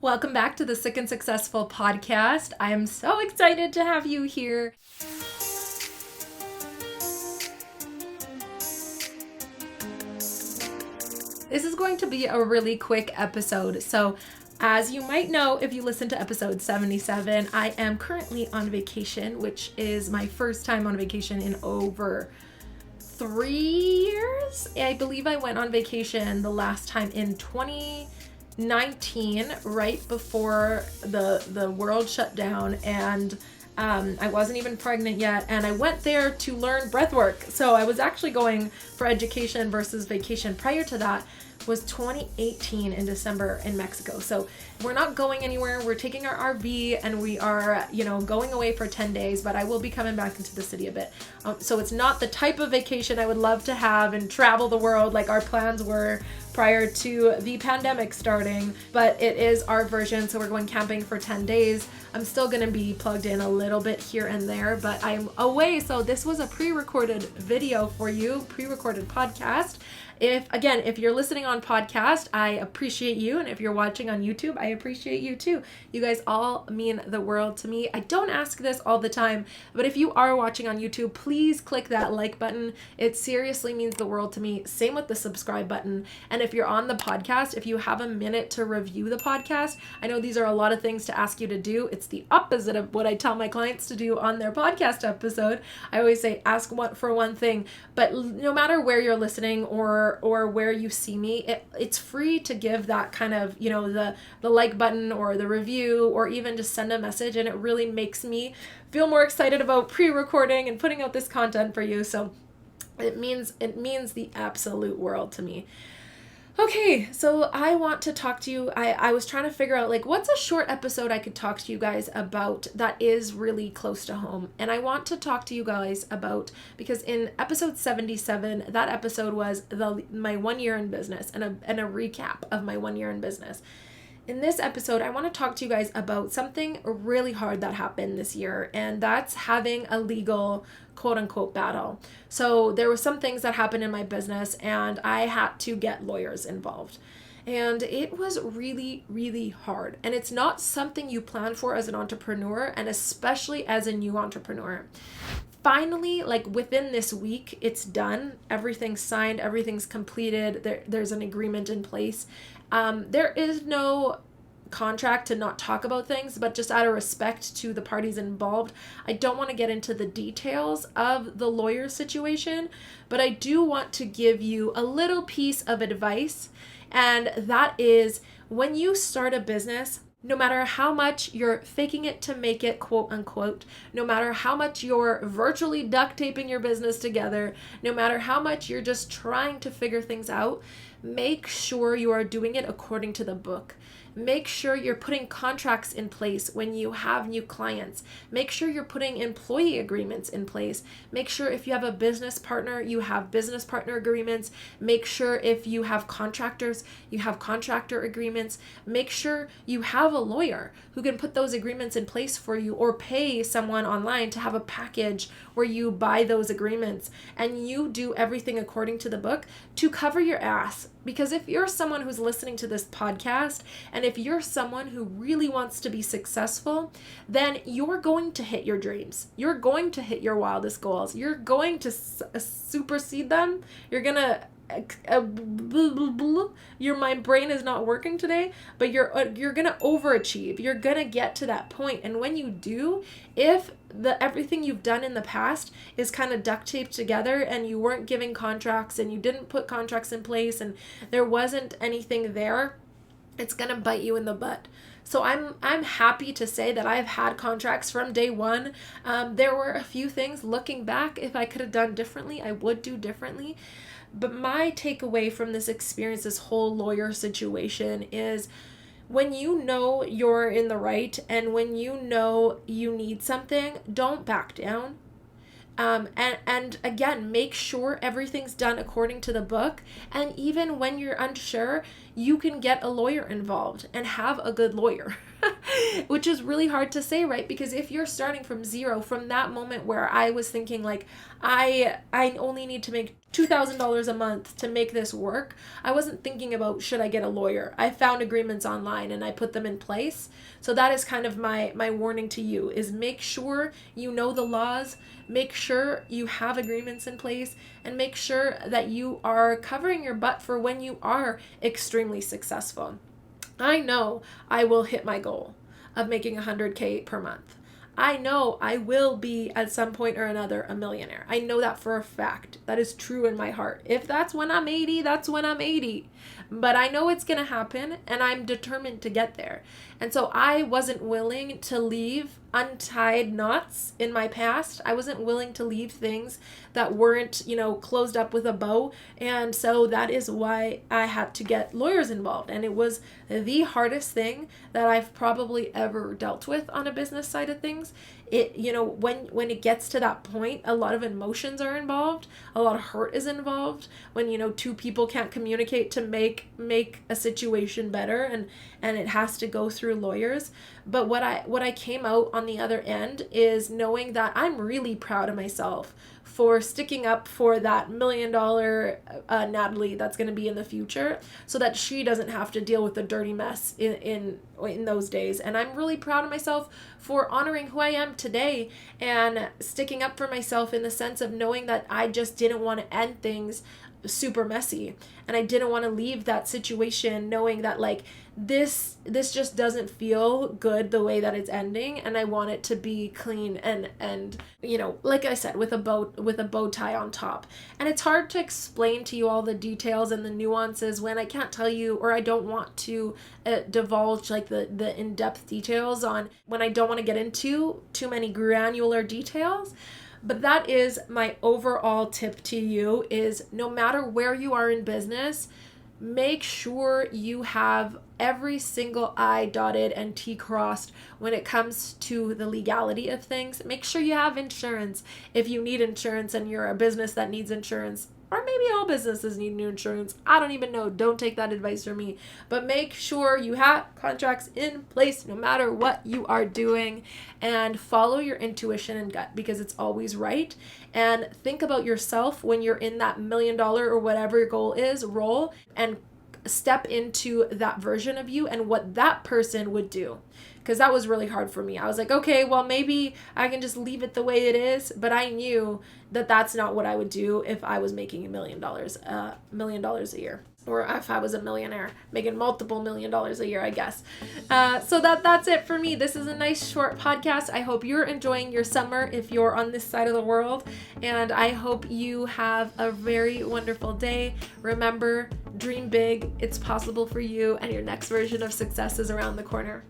Welcome back to the Sick and Successful podcast. I am so excited to have you here. This is going to be a really quick episode. So, as you might know, if you listen to episode 77, I am currently on vacation, which is my first time on vacation in over 3 years. I believe I went on vacation the last time in 2019, right before the world shut down, and I wasn't even pregnant yet, and I went there to learn breathwork. So I was actually going for education versus vacation. Prior to that was 2018 in December in Mexico. So we're not going anywhere. We're taking our RV and we are, going away for 10 days, but I will be coming back into the city a bit. So it's not the type of vacation I would love to have and travel the world like our plans were prior to the pandemic starting, but it is our version. So we're going camping for 10 days. I'm still going to be plugged in a little bit here and there, but I'm away. So this was a pre-recorded video for you, pre-recorded podcast. If you're listening on podcast, I appreciate you. And if you're watching on YouTube, I appreciate you too. You guys all mean the world to me. I don't ask this all the time, but if you are watching on YouTube, please click that like button. It seriously means the world to me. Same with the subscribe button. And if you're on the podcast, if you have a minute to review the podcast, I know these are a lot of things to ask you to do. It's the opposite of what I tell my clients to do on their podcast episode. I always say, ask for one thing, but no matter where you're listening or where you see me, it's free to give that kind of, the like button or the review or even just send a message, and it really makes me feel more excited about pre-recording and putting out this content for you. So it means the absolute world to me. Okay, so I want to talk to you. I was trying to figure out what's a short episode I could talk to you guys about that is really close to home. And I want to talk to you guys about, because in episode 77, that episode was my 1 year in business and a recap of my 1 year in business. In this episode, I want to talk to you guys about something really hard that happened this year, and that's having a legal quote-unquote battle. So there were some things that happened in my business, and I had to get lawyers involved. And it was really, really hard. And it's not something you plan for as an entrepreneur, and especially as a new entrepreneur. Finally, within this week, it's done. Everything's signed, everything's completed. There's an agreement in place. There is no contract to not talk about things, but just out of respect to the parties involved, I don't want to get into the details of the lawyer situation, but I do want to give you a little piece of advice, and that is, when you start a business, no matter how much you're faking it to make it, quote unquote, no matter how much you're virtually duct taping your business together, no matter how much you're just trying to figure things out, make sure you are doing it according to the book. Make sure you're putting contracts in place when you have new clients. Make sure you're putting employee agreements in place. Make sure if you have a business partner, you have business partner agreements. Make sure if you have contractors, you have contractor agreements. Make sure you have a lawyer who can put those agreements in place for you, or pay someone online to have a package where you buy those agreements and you do everything according to the book to cover your ass. Because if you're someone who's listening to this podcast, and if you're someone who really wants to be successful, then you're going to hit your dreams. You're going to hit your wildest goals. You're going to supersede them. You're going to my brain is not working today, but you're gonna overachieve. You're gonna get to that point, and when you do, if everything you've done in the past is kind of duct taped together, and you weren't giving contracts, and you didn't put contracts in place, and there wasn't anything there, it's gonna bite you in the butt. So I'm happy to say that I've had contracts from day one. There were a few things, looking back, if I could have done differently, I would do differently. But my takeaway from this experience, this whole lawyer situation, is when you know you're in the right and when you know you need something, don't back down. And again, make sure everything's done according to the book. And even when you're unsure, you can get a lawyer involved and have a good lawyer. which is really hard to say, right? Because if you're starting from zero, from that moment where I was thinking like, I only need to make $2,000 a month to make this work, I wasn't thinking about, should I get a lawyer? I found agreements online and I put them in place. So that is kind of my warning to you, is make sure you know the laws, make sure you have agreements in place, and make sure that you are covering your butt for when you are extremely successful. I know I will hit my goal of making $100K per month. I know I will be at some point or another a millionaire. I know that for a fact. That is true in my heart. If that's when I'm 80, that's when I'm 80. But I know it's going to happen, and I'm determined to get there. And so I wasn't willing to leave untied knots in my past. I wasn't willing to leave things that weren't, closed up with a bow. And so that is why I had to get lawyers involved. And it was the hardest thing that I've probably ever dealt with on a business side of things. It, when it gets to that point, a lot of emotions are involved, a lot of hurt is involved when, two people can't communicate to make a situation better, and it has to go through lawyers. But what I came out on the other end is knowing that I'm really proud of myself for sticking up for that $1 million Natalie that's going to be in the future, so that she doesn't have to deal with the dirty mess in those days. And I'm really proud of myself for honoring who I am today and sticking up for myself in the sense of knowing that I just didn't want to end things super messy, and I didn't want to leave that situation knowing that like this just doesn't feel good the way that it's ending, and I want it to be clean and like I said, with a bow tie on top. And it's hard to explain to you all the details and the nuances when I can't tell you, or I don't want to divulge like the in-depth details on, when I don't want to get into too many granular details. But that is my overall tip to you, is no matter where you are in business, make sure you have every single I dotted and T crossed when it comes to the legality of things. Make sure you have insurance if you need insurance and you're a business that needs insurance. Or maybe all businesses need new insurance. I don't even know. Don't take that advice from me. But make sure you have contracts in place no matter what you are doing, and follow your intuition and gut, because it's always right. And think about yourself when you're in that $1 million or whatever your goal is role, and step into that version of you and what that person would do. Because that was really hard for me. I was like, okay, well, maybe I can just leave it the way it is. But I knew that that's not what I would do if I was making $1 million a year. Or if I was a millionaire, making multiple $1 million a year, I guess. So that's it for me. This is a nice short podcast. I hope you're enjoying your summer if you're on this side of the world. And I hope you have a very wonderful day. Remember, dream big. It's possible for you, and your next version of success is around the corner.